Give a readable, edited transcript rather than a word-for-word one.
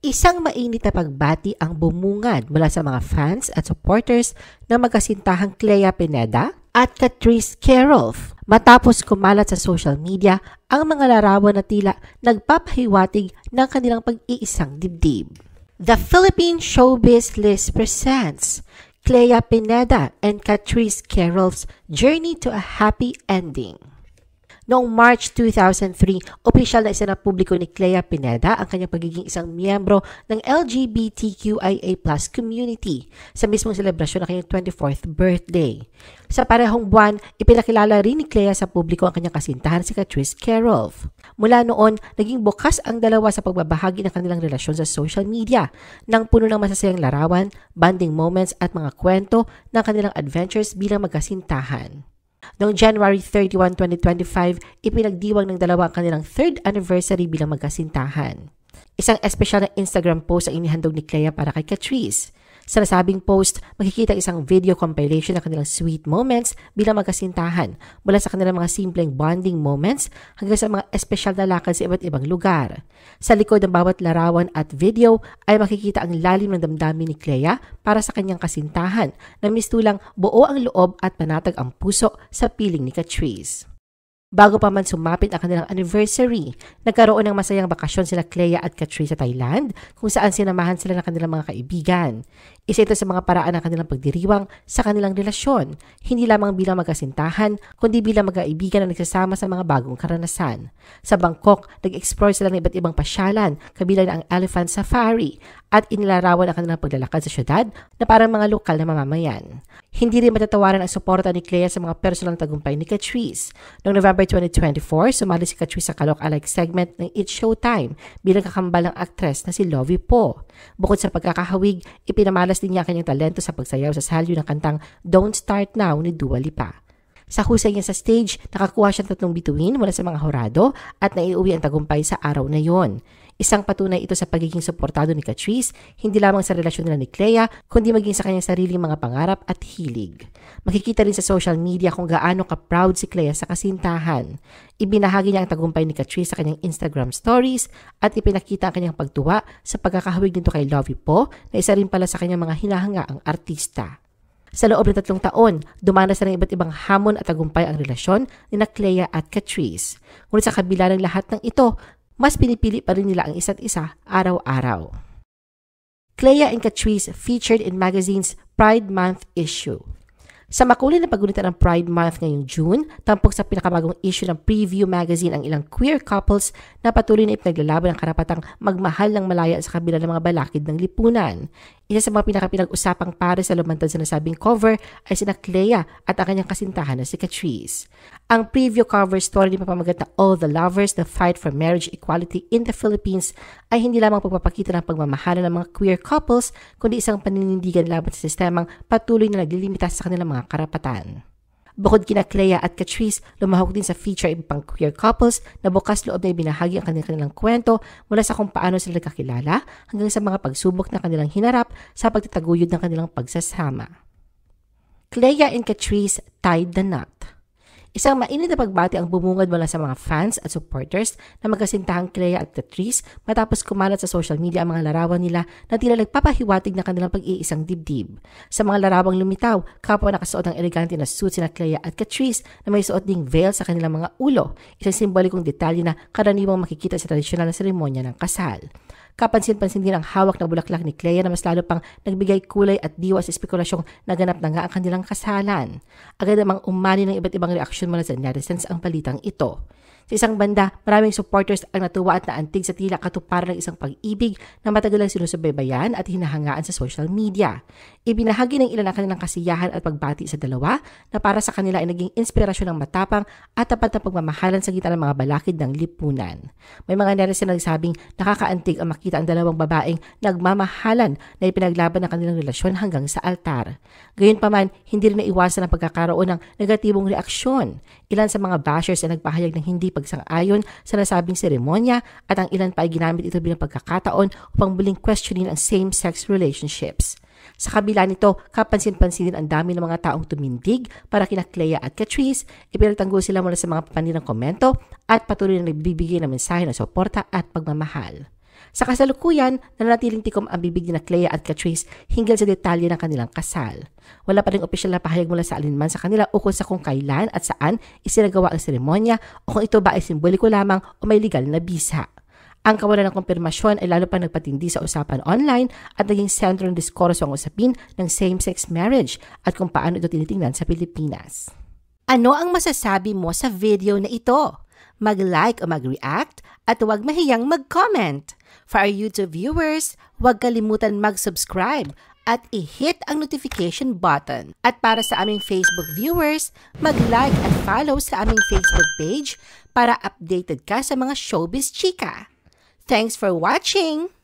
Isang mainit na pagbati ang bumungad mula sa mga fans at supporters ng magkasintahang Clea Pineda at Catrice Keroff matapos kumalat sa social media ang mga larawan na tila nagpapahiwatig ng kanilang pag-iisang dibdib. The Philippine Showbiz List presents Clea Pineda and Catrice Keroff's Journey to a Happy Ending. Noong March 2003, opisyal na isinapubliko ni Clea Pineda ang kanyang pagiging isang miyembro ng LGBTQIA+ community sa mismong selebrasyon ng kanyang 24th birthday. Sa parehong buwan, ipinakilala rin ni Clea sa publiko ang kanyang kasintahan si Catrice Keroff. Mula noon, naging bukas ang dalawa sa pagbabahagi ng kanilang relasyon sa social media, nang puno ng masasayang larawan, bonding moments at mga kwento ng kanilang adventures bilang magkasintahan. Noong January 31, 2025, ipinagdiwang ng dalawa ang kanilang 3rd anniversary bilang magkasintahan. Isang espesyal na Instagram post ang inihandog ni Clea para kay Catrice. Sa nasabing post, makikita isang video compilation ng kanilang sweet moments bilang magkasintahan, mula sa kanilang mga simpleng bonding moments hanggang sa mga espesyal na lakad sa iba't ibang lugar. Sa likod ng bawat larawan at video ay makikita ang lalim ng damdamin ni Clea para sa kanyang kasintahan na mistulang buo ang loob at panatag ang puso sa piling ni Catrice. Bago pa man sumapit ang kanilang anniversary, nagkaroon ng masayang bakasyon sila Clea at Catrice sa Thailand kung saan sinamahan sila ng kanilang mga kaibigan. Isa ito sa mga paraan ng kanilang pagdiriwang sa kanilang relasyon, hindi lamang bilang magkasintahan, kundi bilang magkaibigan na nagsasama sa mga bagong karanasan. Sa Bangkok, nag-explore sila ng iba't ibang pasyalan, kabilang na ang Elephant Safari, at inilarawan ang kanilang paglalakad sa syudad na parang mga lokal na mamamayan. Hindi rin matatawaran ang suporta ni Clea sa mga personal na tagumpay ni Catrice. Noong November 2024, sumali si Catrice sa Kalok-alike segment ng It's Showtime bilang kakambal ng aktres na si Lovie Po. Bukod sa pagkakahawig, ipinamalas din niya ang kanyang talento sa pagsayaw sa salyo ng kantang Don't Start Now ni Dua Lipa. Sa husay niya sa stage, nakakuha siya ng 3 bituin mula sa mga hurado at naiuwi ang tagumpay sa araw na yon. Isang patunay ito sa pagiging suportado ni Catrice, hindi lamang sa relasyon nila ni Clea, kundi maging sa kanyang sariling mga pangarap at hilig. Makikita rin sa social media kung gaano ka-proud si Clea sa kasintahan. Ibinahagi niya ang tagumpay ni Catrice sa kanyang Instagram stories at ipinakita ang kanyang pagtuwa sa pagkakahawig nito kay Lovie Po na isa rin pala sa kanyang mga hinahanga ang artista. Sa loob ng 3 taon, dumanas na ng iba't ibang hamon at tagumpay ang relasyon ni Clea at Catrice. Ngunit sa kabila ng lahat ng ito, mas pinipili pa rin nila ang isa't isa araw-araw. Clea and Catrice featured in magazine's Pride Month issue. Sa makulay na paggunita ng Pride Month ngayong June, tampok sa pinakabagong issue ng Preview magazine ang ilang queer couples na patuloy na ipinaglalaban ang karapatang magmahal ng malaya sa kabila ng mga balakid ng lipunan. Isa sa mga pinakapinag-usapang pares sa lumantad sa nasabing cover ay sina Clea at ang kanyang kasintahan na si Catrice. Ang preview cover story ni pamamagat na All the Lovers, the Fight for Marriage Equality in the Philippines ay hindi lamang pagpapakita ng pagmamahalan ng mga queer couples, kundi isang paninindigan laban sa sistemang patuloy na naglilimita sa kanilang mga karapatan. Bukod kina Clea at Catrice, lumahok din sa feature iba pang queer couples na bukas loob na ibinahagi ang kanilang kwento mula sa kung paano sila nagkakilala hanggang sa mga pagsubok na kanilang hinarap sa pagtataguyod ng kanilang pagsasama. Clea and Catrice tied the knot. Isang mainit na pagbati ang bumungad mula sa mga fans at supporters na magkasintahang Clea at Catrice matapos kumalat sa social media ang mga larawan nila na tila nagpapahiwatig ng kanilang pag-iisang dibdib. Sa mga larawang lumitaw, kapwa nakasuot ng elegante na suit sina Clea at Catrice na may suot ding veil sa kanilang mga ulo, isang simbolikong detalye na karaniwang makikita sa tradisyonal na seremonya ng kasal. Kapansin-pansin din ang hawak na bulaklak ni Clea na mas lalo pang nagbigay kulay at diwa sa espekulasyong naganap na nga ang kanilang kasalan. Agad namang umani ng iba't ibang reaksyon mula sa netizens ang balitang ito. Sa isang banda, maraming supporters ang natuwa at naantig sa tila katuparan ng isang pag-ibig na matagal lang sinusubaybayan at hinahangaan sa social media. Ibinahagi ng ilan ang kanilang kasiyahan at pagbati sa dalawa na para sa kanila ay naging inspirasyon ng matapang at tapat na pagmamahalan sa gitna ng mga balakid ng lipunan. May mga netizen na nagsabing nakakaantig ang makita ang dalawang babaeng nagmamahalan na ipinaglaban ng kanilang relasyon hanggang sa altar. Gayunpaman, hindi rin naiwasan ang pagkakaroon ng negatibong reaksyon. Ilan sa mga bashers ay nagpahayag ng hindi pagsang-ayon sa nasabing seremonya at ang ilan pa ay ginamit ito bilang pagkakataon upang muling questionin ang same-sex relationships. Sa kabila nito, kapansin-pansin din ang dami ng mga taong tumindig para kina Clea at Catrice, ipinagtanggol sila mula sa mga paninang komento at patuloy na nagbibigay ng mensahe ng suporta at pagmamahal. Sa kasalukuyan, nanatiling tikom ang bibig ni Clea at Catrice hinggil sa detalye ng kanilang kasal. Wala pa ring opisyal na pahayag mula sa alinman sa kanila ukol sa kung kailan at saan isinagawa ang seremonya o kung ito ba ay simboliko lamang o may legal na bisa. Ang kawalan ng kumpirmasyon ay lalo pa nagpatindi sa usapan online at naging sentro ng diskurso ang usapin ng same-sex marriage at kung paano ito tinitingnan sa Pilipinas. Ano ang masasabi mo sa video na ito? Mag-like o mag-react at huwag mahiyang mag-comment. For our YouTube viewers, huwag kalimutan mag-subscribe at i-hit ang notification button. At para sa aming Facebook viewers, mag-like at follow sa aming Facebook page para updated ka sa mga showbiz chika. Thanks for watching!